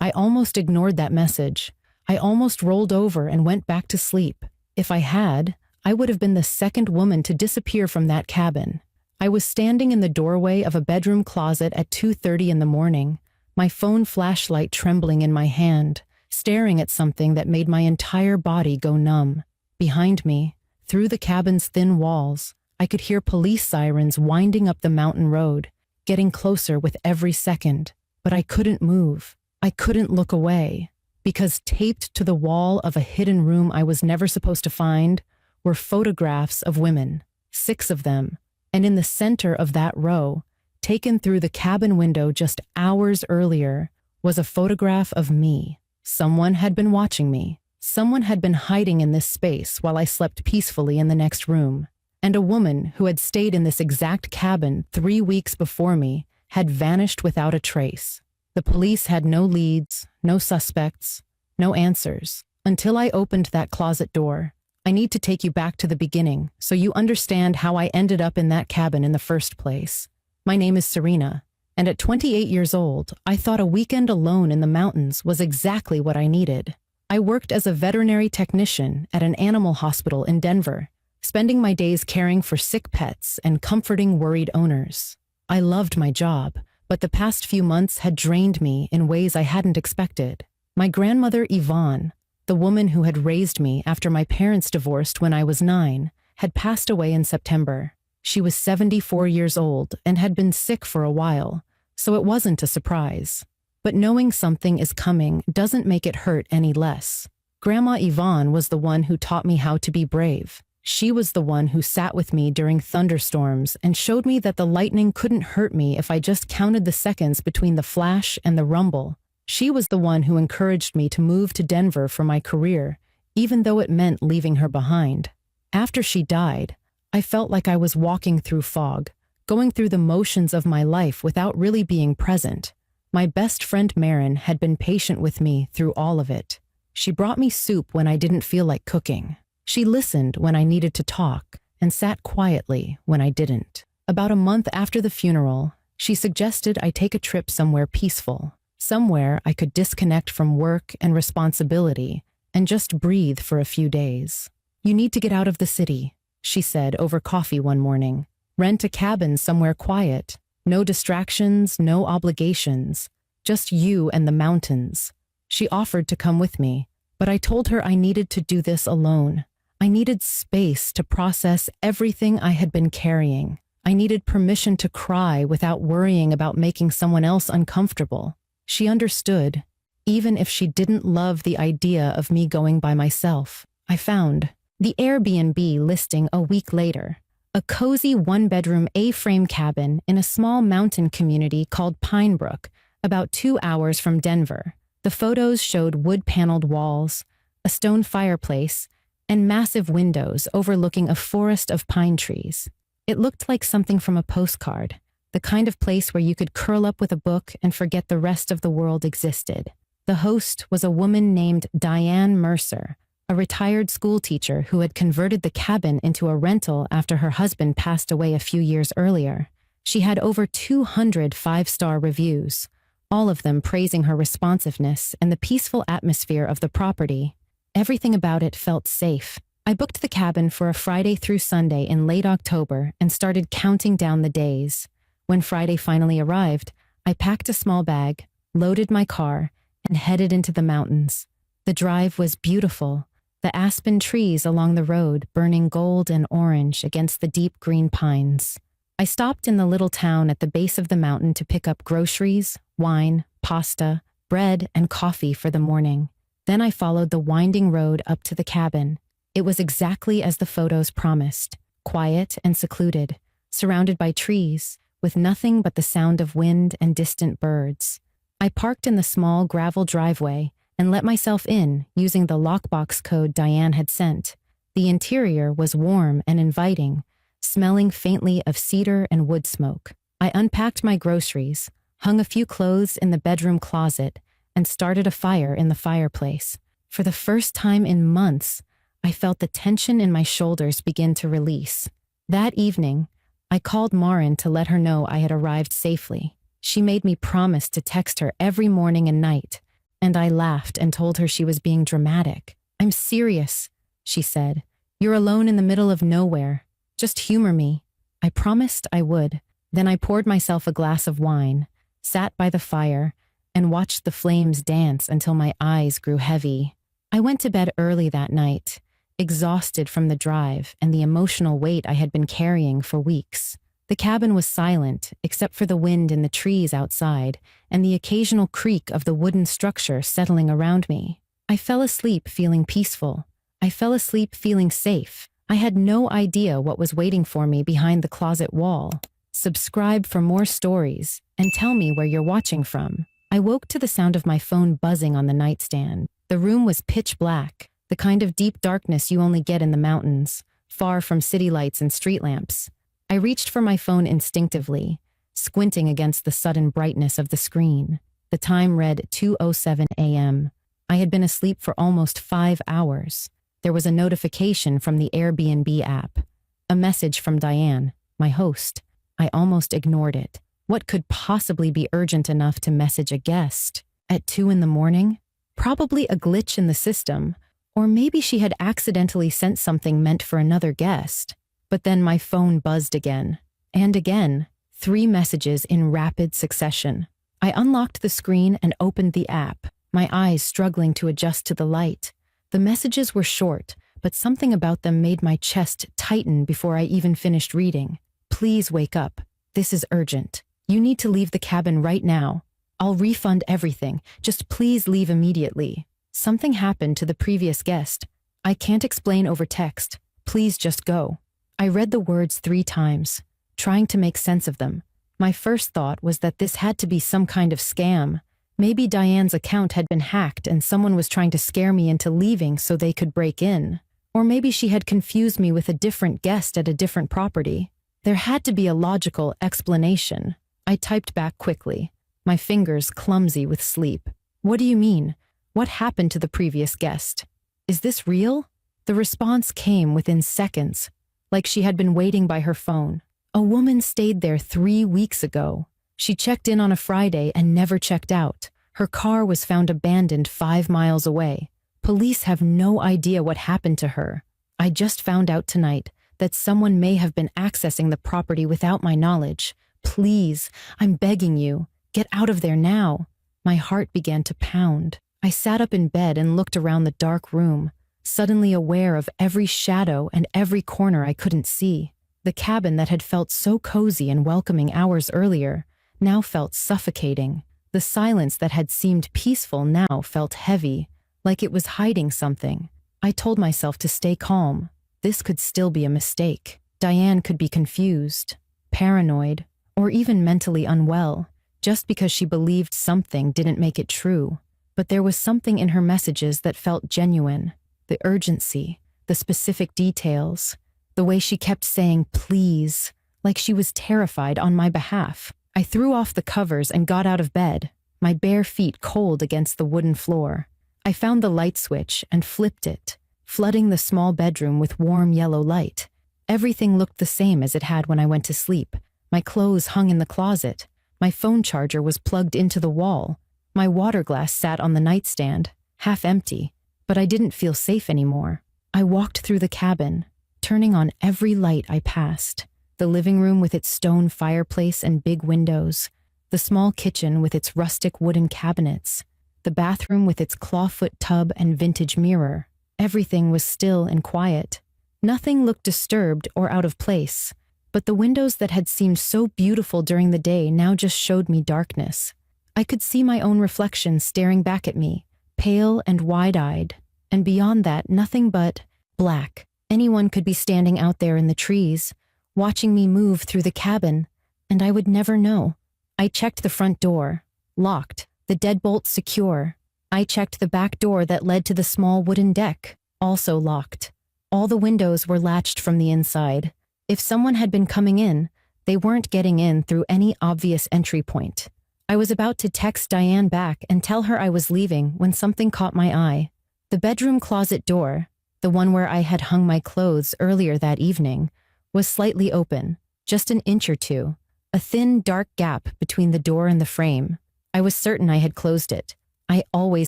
I almost ignored that message. I almost rolled over and went back to sleep. If I had, I would have been the second woman to disappear from that cabin. I was standing in the doorway of a bedroom closet at 2:30 in the morning, my phone flashlight trembling in my hand, staring at something that made my entire body go numb. Behind me, through the cabin's thin walls, I could hear police sirens winding up the mountain road, getting closer with every second. But I couldn't move. I couldn't look away, because taped to the wall of a hidden room I was never supposed to find were photographs of women, 6 of them, and in the center of that row, taken through the cabin window just hours earlier, was a photograph of me. Someone had been watching me. Someone had been hiding in this space while I slept peacefully in the next room. And a woman who had stayed in this exact cabin 3 weeks before me had vanished without a trace. The police had no leads, no suspects, no answers, until I opened that closet door. I need to take you back to the beginning so you understand how I ended up in that cabin in the first place. My name is Serena, and at 28 years old, I thought a weekend alone in the mountains was exactly what I needed. I worked as a veterinary technician at an animal hospital in Denver, spending my days caring for sick pets and comforting worried owners. I loved my job, but the past few months had drained me in ways I hadn't expected. My grandmother Yvonne, the woman who had raised me after my parents divorced when I was 9, had passed away in September. She was 74 years old and had been sick for a while, so it wasn't a surprise. But knowing something is coming doesn't make it hurt any less. Grandma Yvonne was the one who taught me how to be brave. She was the one who sat with me during thunderstorms and showed me that the lightning couldn't hurt me if I just counted the seconds between the flash and the rumble. She was the one who encouraged me to move to Denver for my career, even though it meant leaving her behind. After she died, I felt like I was walking through fog, going through the motions of my life without really being present. My best friend Marin had been patient with me through all of it. She brought me soup when I didn't feel like cooking. She listened when I needed to talk and sat quietly when I didn't. About a month after the funeral, she suggested I take a trip somewhere peaceful, somewhere I could disconnect from work and responsibility and just breathe for a few days. "You need to get out of the city," she said over coffee one morning. "Rent a cabin somewhere quiet. No distractions, no obligations, just you and the mountains." She offered to come with me, but I told her I needed to do this alone. I needed space to process everything I had been carrying. I needed permission to cry without worrying about making someone else uncomfortable. She understood, even if she didn't love the idea of me going by myself. I found the Airbnb listing a week later, a cozy 1-bedroom A-frame cabin in a small mountain community called Pinebrook, about 2 hours from Denver. The photos showed wood-paneled walls, a stone fireplace, and massive windows overlooking a forest of pine trees. It looked like something from a postcard, the kind of place where you could curl up with a book and forget the rest of the world existed. The host was a woman named Diane Mercer, a retired school teacher who had converted the cabin into a rental after her husband passed away a few years earlier. She had over 200 5-star reviews, all of them praising her responsiveness and the peaceful atmosphere of the property. Everything about it felt safe. I booked the cabin for a Friday through Sunday in late October and started counting down the days. When Friday finally arrived, I packed a small bag, loaded my car, and headed into the mountains. The drive was beautiful, the aspen trees along the road burning gold and orange against the deep green pines. I stopped in the little town at the base of the mountain to pick up groceries, wine, pasta, bread, and coffee for the morning. Then I followed the winding road up to the cabin. It was exactly as the photos promised, quiet and secluded, surrounded by trees, with nothing but the sound of wind and distant birds. I parked in the small gravel driveway and let myself in using the lockbox code Diane had sent. The interior was warm and inviting, smelling faintly of cedar and wood smoke. I unpacked my groceries, hung a few clothes in the bedroom closet, and started a fire in the fireplace. For the first time in months, I felt the tension in my shoulders begin to release. That evening, I called Marin to let her know I had arrived safely. She made me promise to text her every morning and night, And I laughed and told her she was being dramatic. "I'm serious," she said. "You're alone in the middle of nowhere. Just humor me." I promised I would. Then I poured myself a glass of wine, sat by the fire, and watched the flames dance until my eyes grew heavy. I went to bed early that night, exhausted from the drive and the emotional weight I had been carrying for weeks. The cabin was silent, except for the wind in the trees outside and the occasional creak of the wooden structure settling around me. I fell asleep feeling peaceful. I fell asleep feeling safe. I had no idea what was waiting for me behind the closet wall. Subscribe for more stories and tell me where you're watching from. I woke to the sound of my phone buzzing on the nightstand. The room was pitch black, the kind of deep darkness you only get in the mountains, far from city lights and street lamps. I reached for my phone instinctively, squinting against the sudden brightness of the screen. The time read 2:07 a.m. I had been asleep for almost 5 hours. There was a notification from the Airbnb app. A message from Diane, my host. I almost ignored it. What could possibly be urgent enough to message a guest? At 2 in the morning? Probably a glitch in the system, or maybe she had accidentally sent something meant for another guest. But then my phone buzzed again. And again. 3 messages in rapid succession. I unlocked the screen and opened the app, my eyes struggling to adjust to the light. The messages were short, but something about them made my chest tighten before I even finished reading. "Please wake up. This is urgent. You need to leave the cabin right now. I'll refund everything. Just please leave immediately. Something happened to the previous guest. I can't explain over text. Please just go." I read the words 3 times, trying to make sense of them. My first thought was that this had to be some kind of scam. Maybe Diane's account had been hacked and someone was trying to scare me into leaving so they could break in. Or maybe she had confused me with a different guest at a different property. There had to be a logical explanation. I typed back quickly, my fingers clumsy with sleep. "What do you mean? What happened to the previous guest? Is this real?" The response came within seconds, like she had been waiting by her phone. "A woman stayed there 3 weeks ago. She checked in on a Friday and never checked out. Her car was found abandoned 5 miles away. Police have no idea what happened to her. I just found out tonight that someone may have been accessing the property without my knowledge. Please, I'm begging you, get out of there now." My heart began to pound. I sat up in bed and looked around the dark room, suddenly aware of every shadow and every corner I couldn't see. The cabin that had felt so cozy and welcoming hours earlier now felt suffocating. The silence that had seemed peaceful now felt heavy, like it was hiding something. I told myself to stay calm. This could still be a mistake. Diane could be confused, paranoid, or even mentally unwell. Just because she believed something didn't make it true. But there was something in her messages that felt genuine. The urgency, the specific details, the way she kept saying please, like she was terrified on my behalf. I threw off the covers and got out of bed, my bare feet cold against the wooden floor. I found the light switch and flipped it, flooding the small bedroom with warm yellow light. Everything looked the same as it had when I went to sleep. My clothes hung in the closet. My phone charger was plugged into the wall. My water glass sat on the nightstand, half empty, but I didn't feel safe anymore. I walked through the cabin, turning on every light I passed. The living room with its stone fireplace and big windows, the small kitchen with its rustic wooden cabinets, the bathroom with its clawfoot tub and vintage mirror. Everything was still and quiet. Nothing looked disturbed or out of place, but the windows that had seemed so beautiful during the day now just showed me darkness. I could see my own reflection staring back at me, pale and wide-eyed, and beyond that, nothing but black. Anyone could be standing out there in the trees, watching me move through the cabin, and I would never know. I checked the front door, locked, the deadbolt secure. I checked the back door that led to the small wooden deck, also locked. All the windows were latched from the inside. If someone had been coming in, they weren't getting in through any obvious entry point. I was about to text Diane back and tell her I was leaving when something caught my eye. The bedroom closet door, the one where I had hung my clothes earlier that evening, was slightly open, just an inch or two, a thin, dark gap between the door and the frame. I was certain I had closed it. I always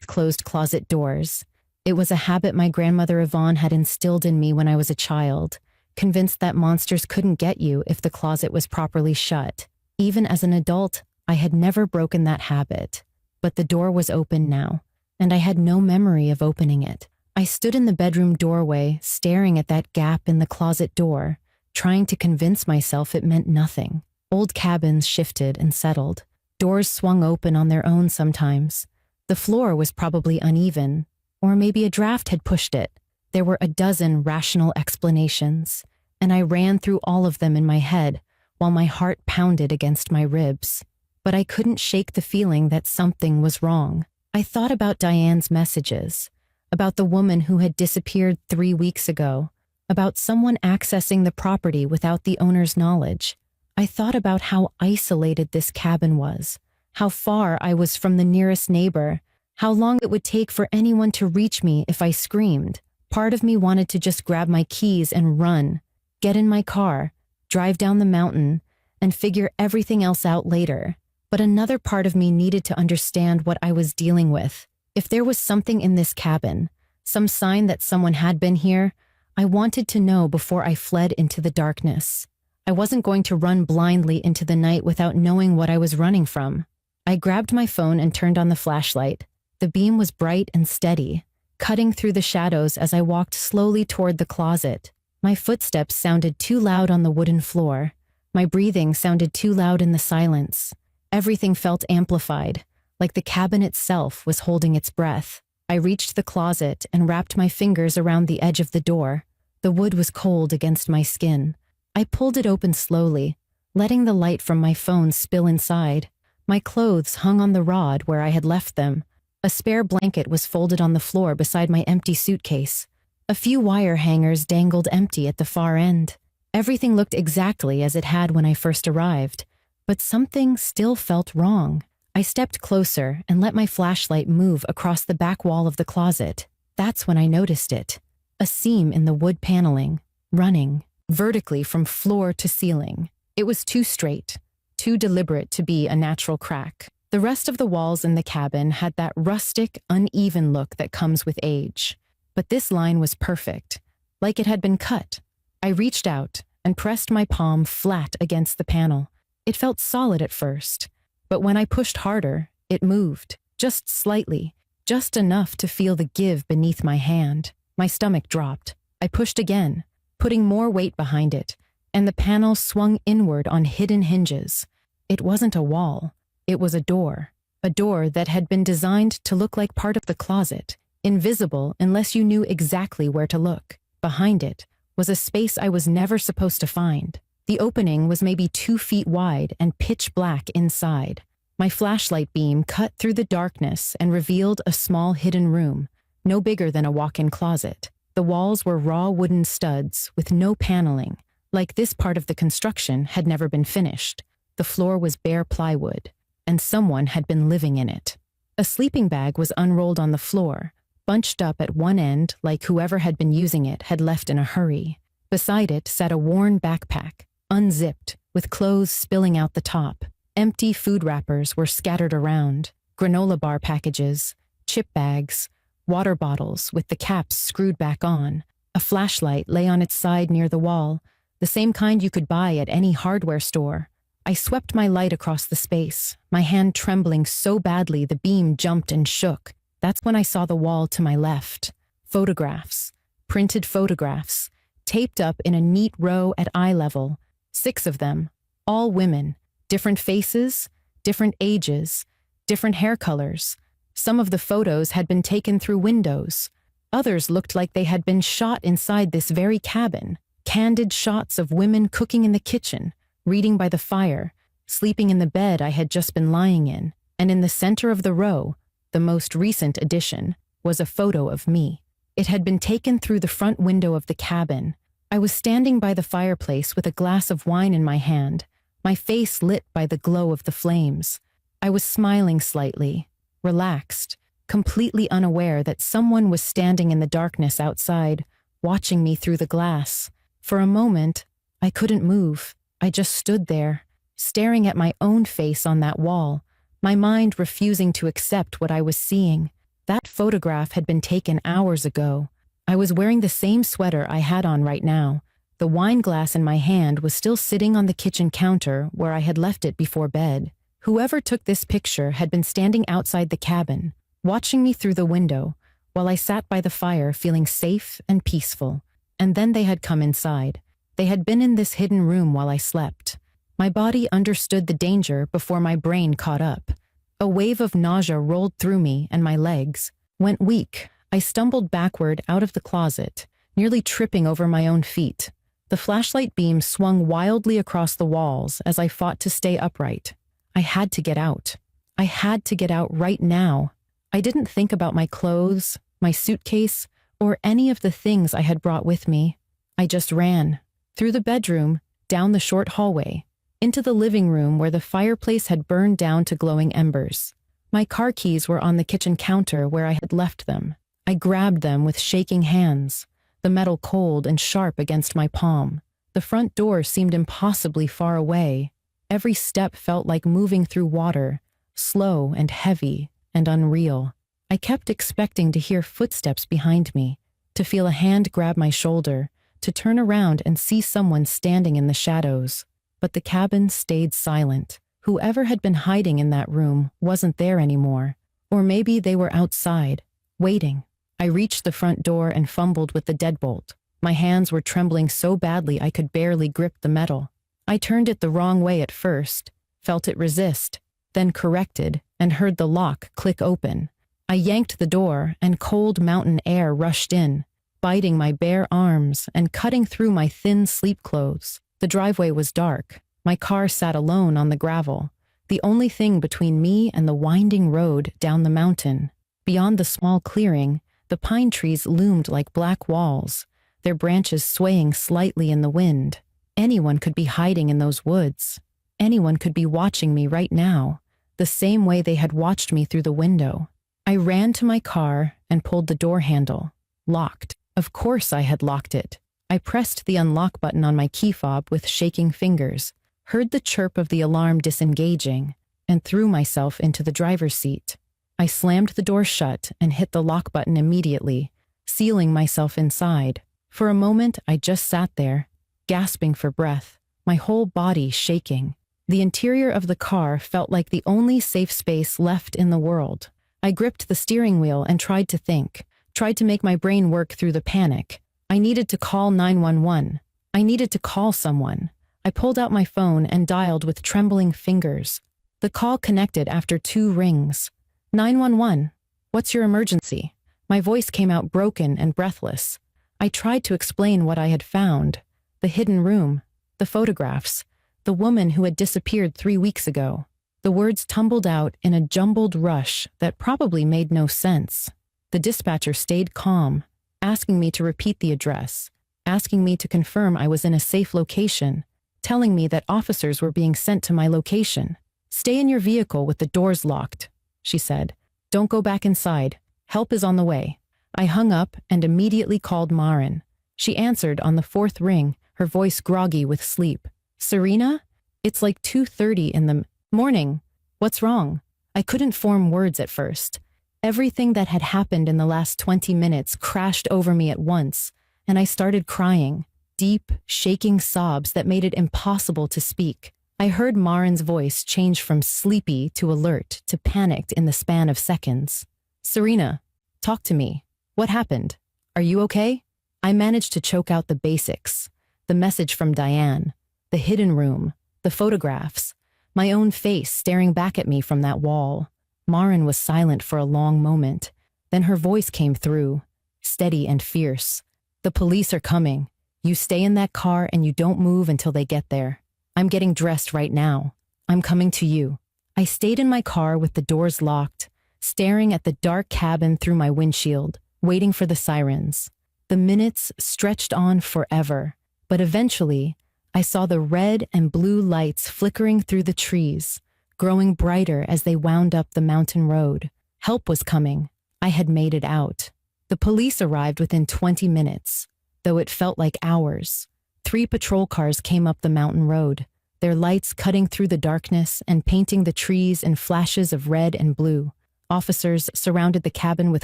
closed closet doors. It was a habit my grandmother Yvonne had instilled in me when I was a child, convinced that monsters couldn't get you if the closet was properly shut. Even as an adult, I had never broken that habit. But the door was open now, and I had no memory of opening it. I stood in the bedroom doorway, staring at that gap in the closet door, trying to convince myself it meant nothing. Old cabins shifted and settled. Doors swung open on their own sometimes. The floor was probably uneven, or maybe a draft had pushed it. There were a dozen rational explanations, and I ran through all of them in my head while my heart pounded against my ribs. But I couldn't shake the feeling that something was wrong. I thought about Diane's messages, about the woman who had disappeared 3 weeks ago, about someone accessing the property without the owner's knowledge. I thought about how isolated this cabin was, how far I was from the nearest neighbor, how long it would take for anyone to reach me if I screamed. Part of me wanted to just grab my keys and run, get in my car, drive down the mountain, and figure everything else out later. But another part of me needed to understand what I was dealing with. If there was something in this cabin, some sign that someone had been here, I wanted to know before I fled into the darkness. I wasn't going to run blindly into the night without knowing what I was running from. I grabbed my phone and turned on the flashlight. The beam was bright and steady, cutting through the shadows as I walked slowly toward the closet. My footsteps sounded too loud on the wooden floor. My breathing sounded too loud in the silence. Everything felt amplified, like the cabin itself was holding its breath. I reached the closet and wrapped my fingers around the edge of the door. The wood was cold against my skin. I pulled it open slowly, letting the light from my phone spill inside. My clothes hung on the rod where I had left them. A spare blanket was folded on the floor beside my empty suitcase. A few wire hangers dangled empty at the far end. Everything looked exactly as it had when I first arrived, but something still felt wrong. I stepped closer and let my flashlight move across the back wall of the closet. That's when I noticed it. A seam in the wood paneling, running vertically from floor to ceiling. It was too straight, too deliberate to be a natural crack. The rest of the walls in the cabin had that rustic, uneven look that comes with age. But this line was perfect, like it had been cut. I reached out and pressed my palm flat against the panel. It felt solid at first, but when I pushed harder, it moved, just slightly, just enough to feel the give beneath my hand. My stomach dropped. I pushed again, putting more weight behind it, and the panel swung inward on hidden hinges. It wasn't a wall. It was a door that had been designed to look like part of the closet, invisible unless you knew exactly where to look. Behind it was a space I was never supposed to find. The opening was maybe 2 feet wide and pitch black inside. My flashlight beam cut through the darkness and revealed a small hidden room, no bigger than a walk-in closet. The walls were raw wooden studs with no paneling, like this part of the construction had never been finished. The floor was bare plywood, and someone had been living in it. A sleeping bag was unrolled on the floor, bunched up at one end like whoever had been using it had left in a hurry. Beside it sat a worn backpack, unzipped, with clothes spilling out the top. Empty food wrappers were scattered around, granola bar packages, chip bags, water bottles with the caps screwed back on. A flashlight lay on its side near the wall, the same kind you could buy at any hardware store. I swept my light across the space, my hand trembling so badly the beam jumped and shook. That's when I saw the wall to my left. Photographs, printed photographs, taped up in a neat row at eye level. 6 of them, all women, different faces, different ages, different hair colors. Some of the photos had been taken through windows. Others looked like they had been shot inside this very cabin. Candid shots of women cooking in the kitchen, reading by the fire, sleeping in the bed I had just been lying in. And in the center of the row, the most recent addition, was a photo of me. It had been taken through the front window of the cabin. I was standing by the fireplace with a glass of wine in my hand, my face lit by the glow of the flames. I was smiling slightly, relaxed, completely unaware that someone was standing in the darkness outside, watching me through the glass. For a moment, I couldn't move. I just stood there, staring at my own face on that wall, my mind refusing to accept what I was seeing. That photograph had been taken hours ago. I was wearing the same sweater I had on right now. The wine glass in my hand was still sitting on the kitchen counter where I had left it before bed. Whoever took this picture had been standing outside the cabin, watching me through the window, while I sat by the fire feeling safe and peaceful. And then they had come inside. They had been in this hidden room while I slept. My body understood the danger before my brain caught up. A wave of nausea rolled through me and my legs went weak. I stumbled backward out of the closet, nearly tripping over my own feet. The flashlight beam swung wildly across the walls as I fought to stay upright. I had to get out. I had to get out right now. I didn't think about my clothes, my suitcase, or any of the things I had brought with me. I just ran. Through the bedroom, down the short hallway, into the living room where the fireplace had burned down to glowing embers. My car keys were on the kitchen counter where I had left them. I grabbed them with shaking hands, the metal cold and sharp against my palm. The front door seemed impossibly far away. Every step felt like moving through water, slow and heavy and unreal. I kept expecting to hear footsteps behind me, to feel a hand grab my shoulder, to turn around and see someone standing in the shadows. But the cabin stayed silent. Whoever had been hiding in that room wasn't there anymore. Or maybe they were outside, waiting. I reached the front door and fumbled with the deadbolt. My hands were trembling so badly I could barely grip the metal. I turned it the wrong way at first, felt it resist, then corrected, and heard the lock click open. I yanked the door, and cold mountain air rushed in, biting my bare arms and cutting through my thin sleep clothes. The driveway was dark. My car sat alone on the gravel, the only thing between me and the winding road down the mountain. Beyond the small clearing, the pine trees loomed like black walls, their branches swaying slightly in the wind. Anyone could be hiding in those woods. Anyone could be watching me right now, the same way they had watched me through the window. I ran to my car and pulled the door handle. Locked. Of course I had locked it. I pressed the unlock button on my key fob with shaking fingers, heard the chirp of the alarm disengaging, and threw myself into the driver's seat. I slammed the door shut and hit the lock button immediately, sealing myself inside. For a moment, I just sat there, gasping for breath, my whole body shaking. The interior of the car felt like the only safe space left in the world. I gripped the steering wheel and tried to think, tried to make my brain work through the panic. I needed to call 911. I needed to call someone. I pulled out my phone and dialed with trembling fingers. The call connected after 2 rings. 911. What's your emergency? My voice came out broken and breathless. I tried to explain what I had found. The hidden room, the photographs, the woman who had disappeared 3 weeks ago. The words tumbled out in a jumbled rush that probably made no sense. The dispatcher stayed calm, asking me to repeat the address, asking me to confirm I was in a safe location, telling me that officers were being sent to my location. Stay in your vehicle with the doors locked, she said. Don't go back inside. Help is on the way. I hung up and immediately called Maren. She answered on the 4th ring, her voice groggy with sleep. Serena? It's like 2:30 in the morning. What's wrong? I couldn't form words at first. Everything that had happened in the last 20 minutes crashed over me at once, and I started crying, deep, shaking sobs that made it impossible to speak. I heard Maren's voice change from sleepy to alert to panicked in the span of seconds. Serena, talk to me. What happened? Are you okay? I managed to choke out the basics. The message from Diane, the hidden room, the photographs, my own face staring back at me from that wall. Maren was silent for a long moment. Then her voice came through, steady and fierce. The police are coming. You stay in that car and you don't move until they get there. I'm getting dressed right now. I'm coming to you. I stayed in my car with the doors locked, staring at the dark cabin through my windshield, waiting for the sirens. The minutes stretched on forever, but eventually, I saw the red and blue lights flickering through the trees, growing brighter as they wound up the mountain road. Help was coming. I had made it out. The police arrived within 20 minutes, though it felt like hours. 3 patrol cars came up the mountain road, their lights cutting through the darkness and painting the trees in flashes of red and blue. Officers surrounded the cabin with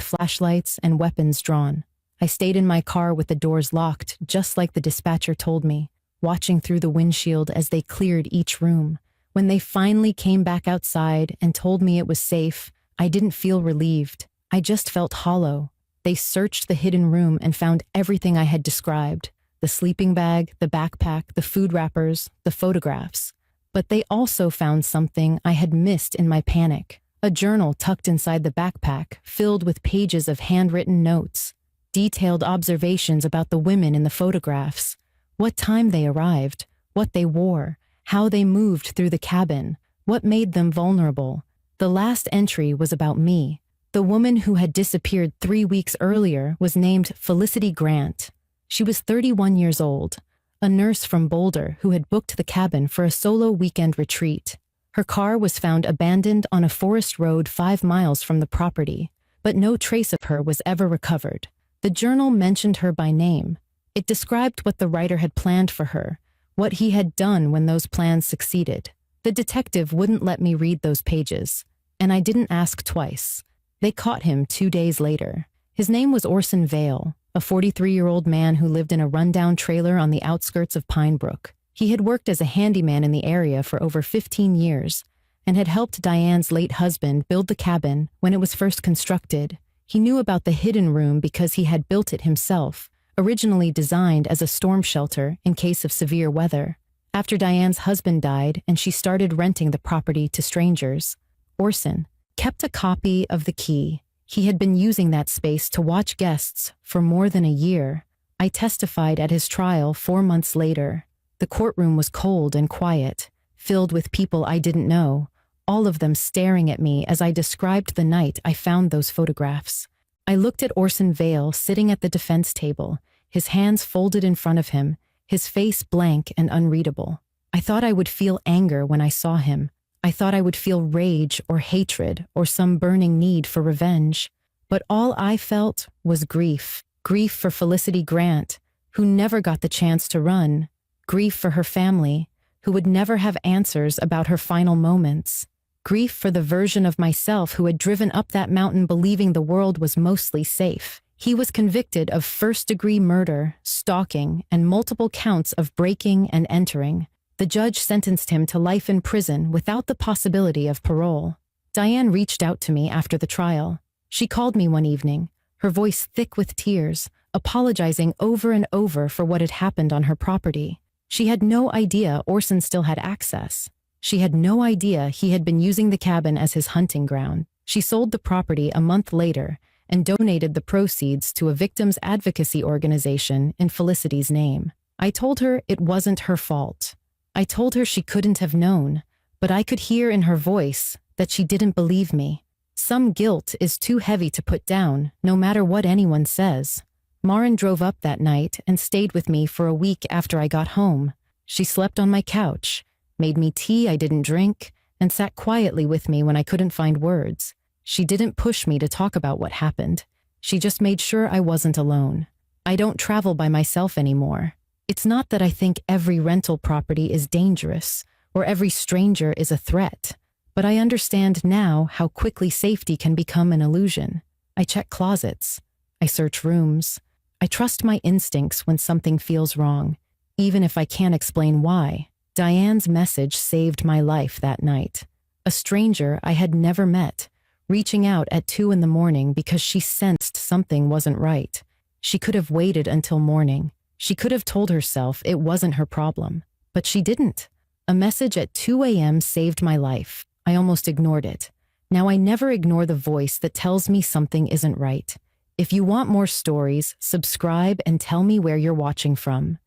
flashlights and weapons drawn. I stayed in my car with the doors locked, just like the dispatcher told me, watching through the windshield as they cleared each room. When they finally came back outside and told me it was safe, I didn't feel relieved. I just felt hollow. They searched the hidden room and found everything I had described: the sleeping bag, the backpack, the food wrappers, the photographs. But they also found something I had missed in my panic: a journal tucked inside the backpack, filled with pages of handwritten notes, detailed observations about the women in the photographs, what time they arrived, what they wore, how they moved through the cabin, what made them vulnerable. The last entry was about me. The woman who had disappeared 3 weeks earlier was named Felicity Grant. She was 31 years old, a nurse from Boulder who had booked the cabin for a solo weekend retreat. Her car was found abandoned on a forest road 5 miles from the property, but no trace of her was ever recovered. The journal mentioned her by name. It described what the writer had planned for her, what he had done when those plans succeeded. The detective wouldn't let me read those pages, and I didn't ask twice. They caught him 2 days later. His name was Orson Vale, a 43-year-old man who lived in a rundown trailer on the outskirts of Pine Brook. He had worked as a handyman in the area for over 15 years and had helped Diane's late husband build the cabin when it was first constructed. He knew about the hidden room because he had built it himself, originally designed as a storm shelter in case of severe weather. After Diane's husband died and she started renting the property to strangers, Orson kept a copy of the key. He had been using that space to watch guests for more than a year. I testified at his trial 4 months later. The courtroom was cold and quiet, filled with people I didn't know, all of them staring at me as I described the night I found those photographs. I looked at Orson Vale sitting at the defense table, his hands folded in front of him, his face blank and unreadable. I thought I would feel anger when I saw him. I thought I would feel rage or hatred or some burning need for revenge. But all I felt was grief. Grief for Felicity Grant, who never got the chance to run. Grief for her family, who would never have answers about her final moments. Grief for the version of myself who had driven up that mountain believing the world was mostly safe. He was convicted of first-degree murder, stalking, and multiple counts of breaking and entering. The judge sentenced him to life in prison without the possibility of parole. Diane reached out to me after the trial. She called me one evening, her voice thick with tears, apologizing over and over for what had happened on her property. She had no idea Orson still had access. She had no idea he had been using the cabin as his hunting ground. She sold the property a month later and donated the proceeds to a victims advocacy organization in Felicity's name. I told her it wasn't her fault. I told her she couldn't have known, but I could hear in her voice that she didn't believe me. Some guilt is too heavy to put down, no matter what anyone says. Maren drove up that night and stayed with me for a week after I got home. She slept on my couch, made me tea I didn't drink, and sat quietly with me when I couldn't find words. She didn't push me to talk about what happened. She just made sure I wasn't alone. I don't travel by myself anymore. It's not that I think every rental property is dangerous or every stranger is a threat, but I understand now how quickly safety can become an illusion. I check closets. I search rooms. I trust my instincts when something feels wrong, even if I can't explain why. Diane's message saved my life that night. A stranger I had never met, reaching out at 2 a.m. because she sensed something wasn't right. She could have waited until morning. She could have told herself it wasn't her problem, but she didn't. A message at 2 a.m. saved my life. I almost ignored it. Now I never ignore the voice that tells me something isn't right. If you want more stories, subscribe and tell me where you're watching from.